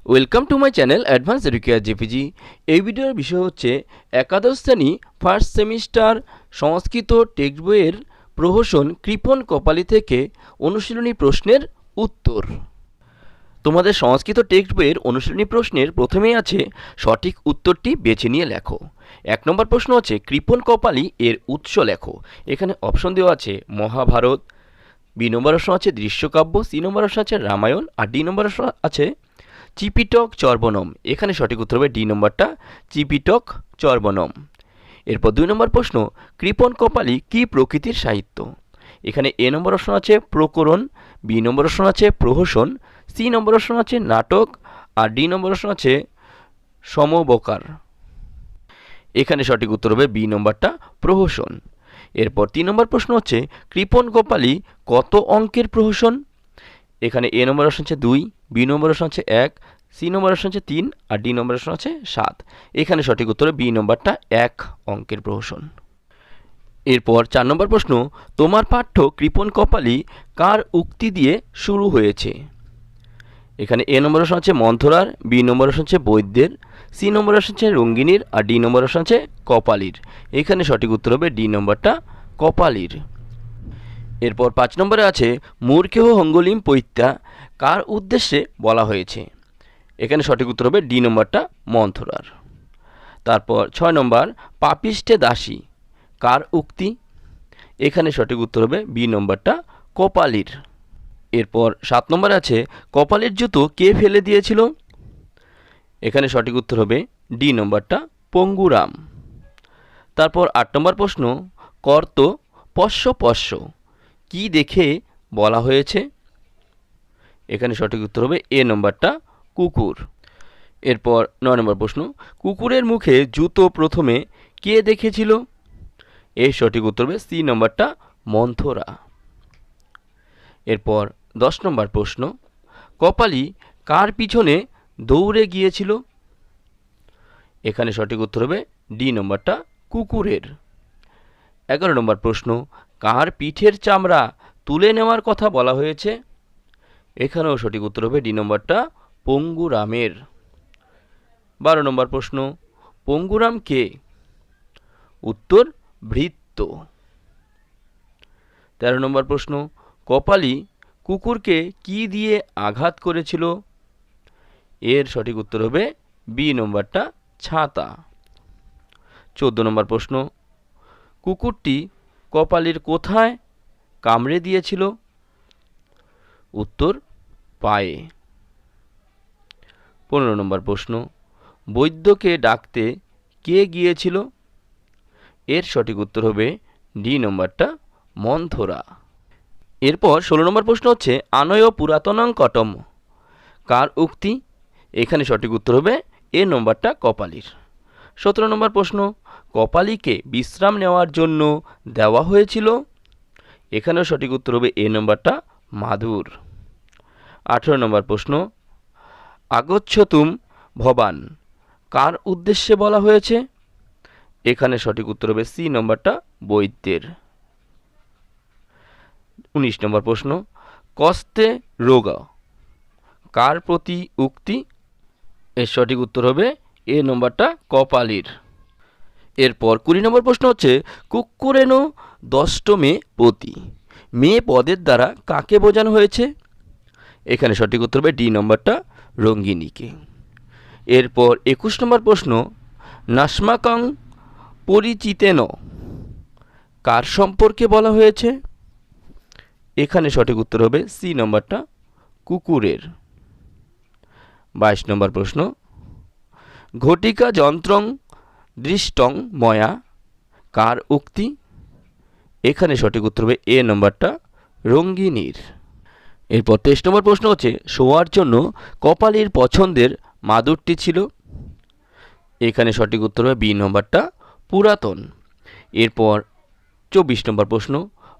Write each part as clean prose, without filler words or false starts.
Welcome to my channel advance educare JPG. এই ভিডিওর বিষয় হচ্ছে একাদশ শ্রেণী ফার্স্ট সেমিস্টার সংস্কৃত টেক্সট বইয়ের প্রহসন কৃপণ কপালী থেকে অনুশীলনী প্রশ্নের উত্তর। তোমাদের সংস্কৃত টেক্সট বইয়ের অনুশীলনী প্রশ্নের প্রথমেই আছে সঠিক উত্তরটি বেছে নিয়ে লেখো। 1 নম্বর প্রশ্ন হচ্ছে কৃপণ কপালী এর উৎস লেখো। এখানে অপশন দেওয়া আছে মহাভারত, বি নম্বর অপশন আছে দৃশ্যকাব্য, সি নম্বর অপশন আছে রামায়ণ, আর ডি নম্বর অপশন আছে চিপিটক চর্বনম। এখানে সঠিক উত্তর হবে ডি নম্বরটা, চিপিটক চর্বনম। এরপর 2 নম্বর প্রশ্ন কৃপণ কপালী কি প্রকৃতির সাহিত্য। এখানে এ নম্বর অপশন আছে প্রকরণ, বি নম্বর অপশন আছে প্রহসন, সি নম্বর অপশন আছে নাটক, আর ডি নম্বর অপশন আছে সমবকার। এখানে সঠিক উত্তর হবে বি নম্বরটা, প্রহসন। এরপর 3 নম্বর প্রশ্ন হচ্ছে কৃপণ কপালী কত অঙ্কের প্রহসন। এখানে এ নম্বর অপশন আছে 2, বি নম্বর অপশন আছে 1, সি নম্বর অপশন আছে 3, আর ডি নম্বর অপশন আছে 7। এখানে সঠিক উত্তর বি নম্বরটা 1 অঙ্কের প্রহসন। এরপর 4 নম্বর প্রশ্ন তোমার পাঠ্য কৃপণ কপালী কার উক্তি দিয়ে শুরু হয়েছে। এখানে এ নম্বর অপশন আছে মন্থরার, বি নম্বর অপশন আছে বৈদ্যের, সি নম্বর অপশন আছে রঙ্গিনীর, আর ডি নম্বর অপশন আছে কপালীর। এখানে সঠিক উত্তর হবে ডি নম্বরটা, কপালীর। এরপর 5 নম্বরে আছে মূর্খেহ অঙ্গুলিম পৈত্যা কার উদ্দেশ্যে বলা হয়েছে। এখানে সঠিক উত্তর হবে ডি নম্বরটা, মন্থরার। তারপর 6 নম্বর পাপিষ্ঠে দাসী কার উক্তি। এখানে সঠিক উত্তর হবে বি নম্বরটা, কপালীর। এরপর 7 নম্বরে আছে কপালের জুতো কে ফেলে দিয়েছিল। এখানে সঠিক উত্তর হবে ডি নম্বরটা, পঙ্গুরাম। তারপর 8 নম্বর প্রশ্ন কর্ত পশ্য পশ্য কি দেখে বলা হয়েছে। এখানে সঠিক উত্তর হবে এ নম্বরটা, কুকুর। এরপর 9 নম্বর প্রশ্ন কুকুরের মুখে জুতো প্রথমে কে দেখেছিল। এর সঠিক উত্তর হবে সি নম্বরটা, মন্থরা। এরপর 10 নম্বর প্রশ্ন কপালী কার পিছনে দৌড়ে গিয়েছিল। এখানে সঠিক উত্তর হবে ডি নম্বরটা, কুকুরের। 11 নম্বর প্রশ্ন কার পিঠের চামড়া তুলে নেওয়ার কথা বলা হয়েছে। এখানেও সঠিক উত্তর হবে ডি নম্বরটা, পঙ্গুরামের। 12 নম্বর প্রশ্ন পঙ্গুরাম কে। উত্তর ভৃত্য। 13 নম্বর প্রশ্ন কপালী কুকুরকে কি দিয়ে আঘাত করেছিল। এর সঠিক উত্তর হবে বি নম্বরটা, ছাতা। 14 নম্বর প্রশ্ন কুকুরটি কপালীর কোথায় কামড়ে দিয়েছিল। উত্তর পায়ে। 15 নম্বর প্রশ্ন বৈদ্যকে ডাকতে কে গিয়েছিল। এর সঠিক উত্তর হবে ডি নম্বরটা, মন্থরা। এরপর 16 নম্বর প্রশ্ন হচ্ছে আনয় পুরাতনং কটম কার উক্তি। এখানে সঠিক উত্তর হবে এ নম্বরটা, কপালীর। 17 নম্বর প্রশ্ন কপালীকে বিশ্রাম নেওয়ার জন্য দেওয়া হয়েছিল। এখানেও সঠিক উত্তর হবে এ নম্বরটা, মাধুর। 18 নম্বর প্রশ্ন আগচ্ছতুম ভবান কার উদ্দেশ্যে বলা হয়েছে। এখানে সঠিক উত্তর হবে সি নম্বরটা, বৈদ্যের। 19 নম্বর প্রশ্ন কস্তে রোগ কার প্রতি উক্তি। এর সঠিক উত্তর হবে এ নম্বরটা, কপালীর। এরপর 20 নম্বর প্রশ্ন হচ্ছে কুক্কুরেণ দষ্টমে পতি মেয়ে পদের দ্বারা কাকে বোঝানো হয়েছে। এখানে সঠিক উত্তর হবে ডি নম্বরটা, রঙ্গিনীকে। এরপর 21 নম্বর প্রশ্ন নাস্মাকং পরিচিতেন কার সম্পর্কে বলা হয়েছে। এখানে সঠিক উত্তর হবে সি নম্বরটা, কুকুরের। 22 নম্বর প্রশ্ন ঘটিকা যন্ত্রং দৃষ্টং ময়া কার উক্তি। এখানে সঠিক উত্তর হবে এ নম্বরটা, রঙ্গিনীর। এরপর 23 নম্বর প্রশ্ন হচ্ছে শোয়ার জন্য কপালীর পছন্দের মাদুরটি ছিল। এখানে সঠিক উত্তর হবে বি নম্বরটা, পুরাতন। এরপর 24 নম্বর প্রশ্ন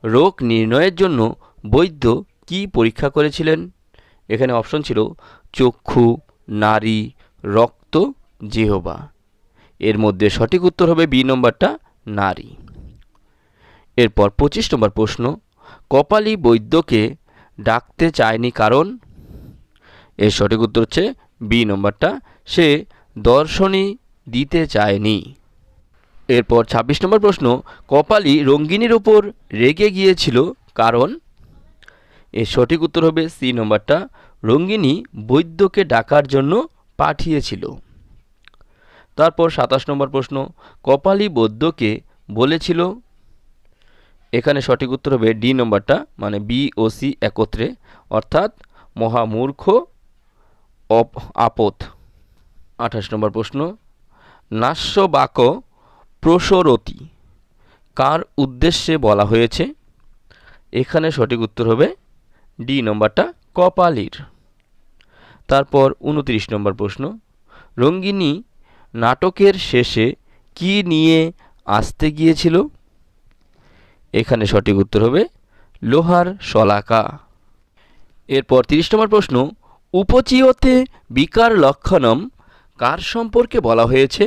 রোগ নির্ণয়ের জন্য বৈদ্য কি পরীক্ষা করেছিলেন। এখানে অপশন ছিল চক্ষু, নারী, রক্ত, জিহ্বা। এর মধ্যে সঠিক উত্তর হবে বি নম্বরটা, নারী। এরপর 25 নম্বর প্রশ্ন কপালী বৈদ্যকে ডাকতে চায়নি কারণ। এর সঠিক উত্তর হচ্ছে বি নম্বরটা, সে দর্শনী দিতে চায়নি। এরপর ২৬ নম্বর প্রশ্ন, কপালী রঙ্গিনীর ওপর রেগে গিয়েছিল কারণ? এর সঠিক উত্তর হবে সি নম্বরটা, রঙ্গিনী বৈদ্যকে ডাকার জন্য পাঠিয়েছিল। তারপর ২৭ নম্বর প্রশ্ন, কপালী বৈদ্যকে বলেছিল? এখানে সঠিক উত্তর হবে ডি নম্বরটা, মানে বি ও সি একত্রে, অর্থাৎ মহামূর্খ আপদ। ২৮ নম্বর প্রশ্ন, নাস্যবাক প্রসরতি কার উদ্দেশ্যে বলা হয়েছে? এখানে সঠিক উত্তর হবে ডি নম্বরটা, কপালীর। তারপর ২৯ নম্বর প্রশ্ন, রঙ্গিনী নাটকের শেষে কি নিয়ে আসতে গিয়েছিল? এখানে সঠিক উত্তর হবে লোহার শলাকা। এরপর ৩০ নম্বর প্রশ্ন, উপচিয়তে বিকার লক্ষণম কার সম্পর্কে বলা হয়েছে?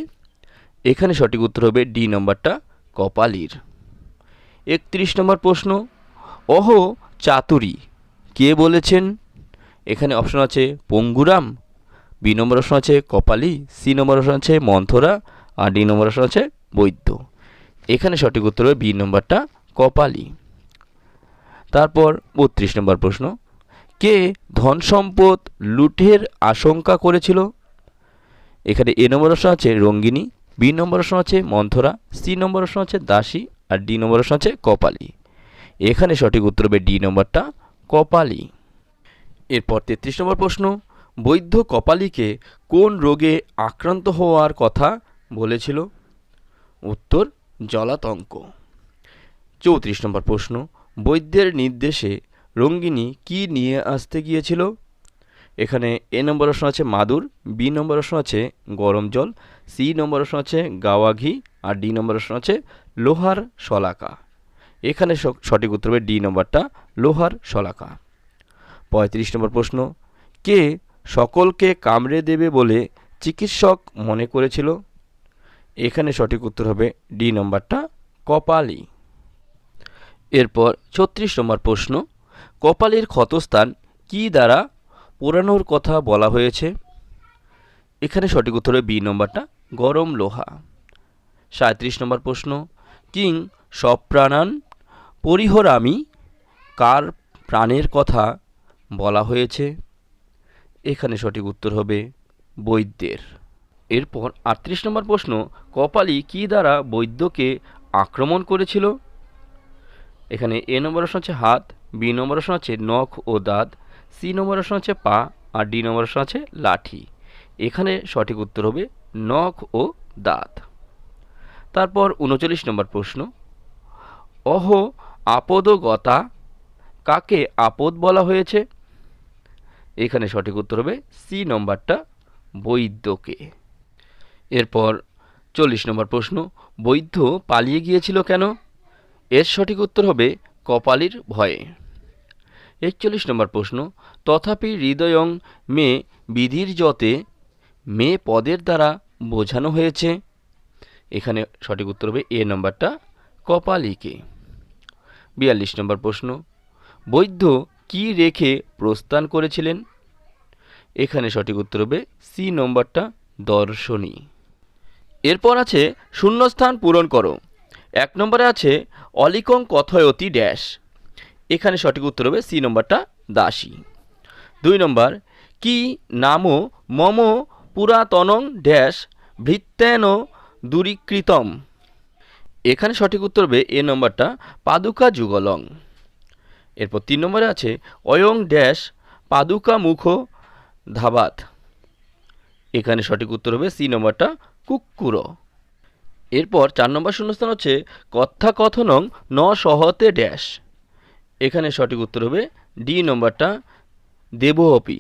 এখানে সঠিক উত্তর হবে ডি নম্বরটা, কপালীর। ৩১ নম্বর প্রশ্ন, অহ চাতুরী কে বলেছেন? এখানে অপশন আছে পঙ্গুরাম, বি নম্বর অপশন আছে কপালী, সি নম্বর অপশন আছে মন্থরা, আর ডি নম্বর অপশন আছে বৈদ্য। এখানে সঠিক উত্তর হবে বি নম্বরটা, কপালী। তারপর ৩২ নম্বর প্রশ্ন, কে ধন সম্পদ লুঠের আশঙ্কা করেছিল? এখানে এ নম্বর অপশন আছে রঙ্গিনী, বি নম্বর অপশন আছে মন্থরা, সি নম্বর অপশন আছে দাসী, আর ডি নম্বর অপশন আছে কপালী। এখানে সঠিক উত্তর হবে ডি নম্বরটা, কপালী। এরপর ৩৩ নম্বর প্রশ্ন, বৈদ্য কপালীকে কোন রোগে আক্রান্ত হওয়ার কথা বলেছিল? উত্তর জলাতঙ্ক। ৩৪ নম্বর প্রশ্ন, বৈদ্যের নির্দেশে রঙ্গিনী কি নিয়ে আসতে গিয়েছিল? এখানে এ নম্বর অপশন আছে মাদুর, বি নম্বর অপশন আছে গরম জল, সি নম্বর অপশন আছে গাওয়া ঘি, আর ডি নম্বর অপশন আছে লোহার শলাকা। এখানে সঠিক উত্তর হবে ডি নম্বরটা, লোহার শলাকা। ৩৫ নম্বর প্রশ্ন, কে সকলকে কামড়ে দেবে বলে চিকিৎসক মনে করেছিল? এখানে সঠিক উত্তর হবে ডি নম্বরটা, কপালী। এরপর ৩৬ নম্বর প্রশ্ন, কপালীর ক্ষতস্থান কি দ্বারা পোড়ানোর কথা বলা হয়েছে? এখানে সঠিক উত্তর হবে বি নম্বরটা, গরম লোহা। ৩৭ নম্বর প্রশ্ন, কিং সপ্রাণান পরিহরামি কার প্রাণের কথা বলা হয়েছে? এখানে সঠিক উত্তর হবে বৈদ্যের। এরপর ৩৮ নম্বর প্রশ্ন, কপালী কি দ্বারা বৈদ্যকে আক্রমণ করেছিল? এখানে এ নম্বর অপশন আছে হাত, বি নম্বর অপশন আছে নখ ও দাঁত, সি নম্বর অপশন আছে পা, আর ডি নম্বর অপশন আছে লাঠি। এখানে সঠিক উত্তর হবে নখ ও দাঁত। তারপর ৩৯ নম্বর প্রশ্ন, অহ আপদগতা কাকে আপদ বলা হয়েছে? এখানে সঠিক উত্তর হবে সি নম্বরটা, বৈদ্যকে। এরপর ৪০ নম্বর প্রশ্ন, বৈদ্য পালিয়ে গিয়েছিল কেন? এর সঠিক উত্তর হবে কপালীর ভয়ে। ৪১ নম্বর প্রশ্ন, তথাপি হৃদয়ং মে বিধির যতে মে পদের দ্বারা বোঝানো হয়েছে? এখানে সঠিক উত্তর হবে এ নম্বরটা, কপালীকে। ৪২ নম্বর প্রশ্ন, বৈদ্য কি রেখে প্রস্থান করেছিলেন? এখানে সঠিক উত্তর হবে সি নম্বরটা, দর্শনী। এরপর আছে শূন্যস্থান পূরণ করো। ১ নম্বরে আছে অলিকং কথয়তি ড্যাশ। এখানে সঠিক উত্তর হবে সি নম্বরটা, দাসী। ২ নম্বর, কি নামো মম পুরাতনং ড্যাশ ভৃত্তেন দূরীকৃতম। এখানে সঠিক উত্তর হবে এ নম্বরটা, পাদুকা যুগলং। এরপর ৩ নম্বরে আছে অয়ং ড্যাশ পাদুকা মুখ ধাবাত। এখানে সঠিক উত্তর হবে সি নম্বরটা, কুক্কুর। এরপর ৪ নম্বর শূন্যস্থান হচ্ছে কথাকথনং ন সহতে ড্যাশ। এখানে সঠিক উত্তর হবে ডি নম্বরটা, দেবপি।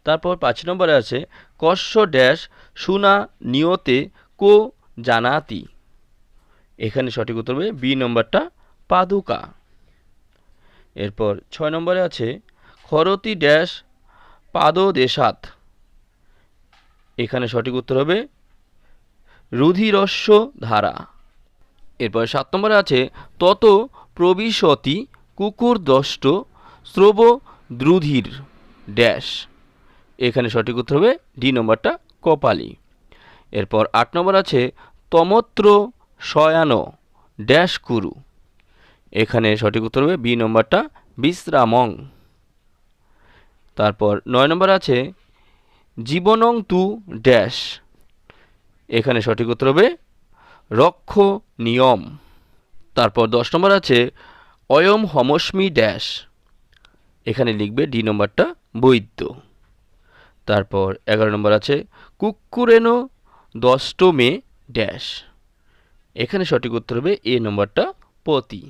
তারপর ৫ নম্বরে আছে কস্য ড্যাশ সুনা নিয়তে কো জানাতি। এখানে সঠিক উত্তর হবে বি নম্বরটা, পাদুকা। এরপর ৬ নম্বরে আছে খরতি ড্যাশ পাদদেশাত। এখানে সঠিক উত্তর হবে রুধিরস্য ধারা। এরপর ৭ নম্বরে আছে তত প্রবিশতি কুকুর দষ্ট শ্রব দ্রুধির। ড্যাশ। এখানে সঠিক উত্তর হবে ডি নম্বরটা কপালী। এরপর 8 নম্বর আছে তমত্র শয়ান ড্যাশ কুরু। এখানে সঠিক উত্তর হবে বি নম্বরটা বিশ্রামং। তারপর 9 নম্বর আছে জীবনং তু ড্যাশ। এখানে সঠিক উত্তর হবে রক্ষ নিয়ম। তারপর 10 নম্বর আছে অয়ম হমস্মি ড্যাশ। এখানে লিখবে ডি নম্বরটা বৈদ্য। তারপর 11 নম্বর আছে কুক্কুরেনো দষ্টমে ড্যাশ। এখানে সঠিক উত্তর হবে এ নম্বরটা পতি।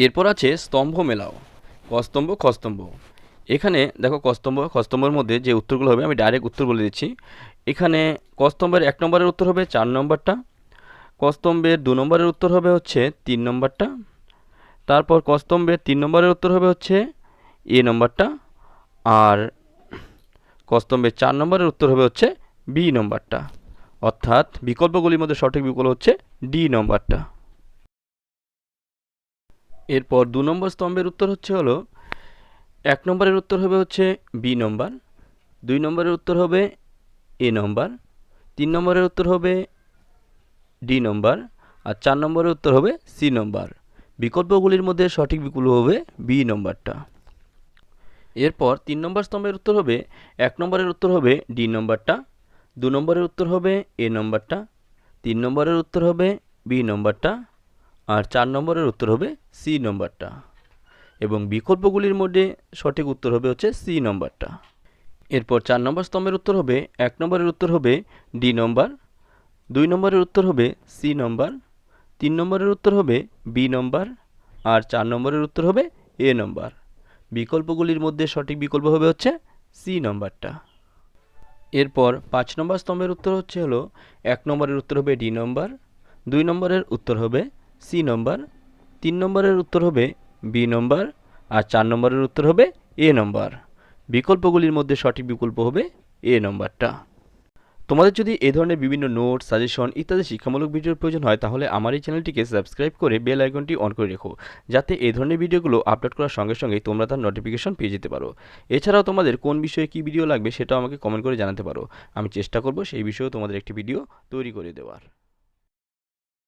এরপর আছে স্তম্ভ মেলাও, কস্তম্ভ খস্তম্ভ। এখানে দেখো কস্তম্ভ খস্তম্ভের মধ্যে যে উত্তরগুলো হবে আমি ডাইরেক্ট উত্তর বলে দিচ্ছি। এখানে কস্তম্ভের 1 নম্বরের উত্তর হবে 4 নম্বরটা, কস্তম্ভের 2 নম্বরের উত্তর হবে হচ্ছে 3 নম্বরটা, তারপর কস্তম্ভের 3 নম্বরের উত্তর হবে হচ্ছে এ নম্বরটা, আর কস্তম্ভের 4 নম্বরের উত্তর হবে হচ্ছে বি নম্বরটা। অর্থাৎ বিকল্পগুলির মধ্যে সঠিক বিকল্প হচ্ছে ডি নম্বরটা। এরপর 2 নম্বর স্তম্ভের উত্তর হলো 1 নম্বরের উত্তর হবে হচ্ছে বি নম্বর, 2 নম্বরের উত্তর হবে এ নম্বর, 3 নম্বরের উত্তর হবে ডি নম্বর, আর 4 নম্বরের উত্তর হবে সি নম্বর। বিকল্পগুলির মধ্যে সঠিক বিকল্প হবে বি নম্বরটা। এরপর 3 নম্বর স্তম্ভের উত্তর হবে 1 নম্বরের উত্তর হবে ডি নম্বরটা, 2 নম্বরের উত্তর হবে এ নম্বরটা, 3 নম্বরের উত্তর হবে বি নম্বরটা, আর 4 নম্বরের উত্তর হবে সি নম্বরটা। এবং বিকল্পগুলির মধ্যে সঠিক উত্তর হবে হচ্ছে সি নম্বরটা। এরপর 4 নম্বর স্তম্ভের উত্তর হবে 1 নম্বরের উত্তর হবে ডি নম্বর, 2 নম্বরের উত্তর হবে সি নম্বর, 3 নম্বরের উত্তর হবে বি নম্বর, আর 4 নম্বরের উত্তর হবে এ নম্বর। বিকল্পগুলির মধ্যে সঠিক বিকল্প হবে হচ্ছে সি নম্বরটা। এরপর 5 নম্বর স্তম্ভের উত্তর হলো 1 নম্বরের উত্তর হবে ডি নম্বর, 2 নম্বরের উত্তর হবে সি নম্বর, 3 নম্বরের উত্তর হবে বি নম্বর, আর 4 নম্বরের উত্তর হবে এ নম্বর। বিকল্পগুলির মধ্যে সঠিক বিকল্প হবে এ নম্বরটা। তোমাদের যদি এই ধরনের বিভিন্ন নোট, সাজেশন ইত্যাদি শিক্ষামূলক ভিডিওর প্রয়োজন হয় তাহলে আমার এই চ্যানেলটিকে সাবস্ক্রাইব করে বেল আইকনটি অন করে রেখো, যাতে এই ধরনের ভিডিওগুলো আপলোড করার সঙ্গে সঙ্গেই তোমরা তার নোটিফিকেশন পেয়ে যেতে পারো। এছাড়াও তোমাদের কোন বিষয়ে কী ভিডিও লাগবে সেটাও আমাকে কমেন্ট করে জানাতে পারো। আমি চেষ্টা করব সেই বিষয়েও তোমাদের একটি ভিডিও তৈরি করে দেওয়ার।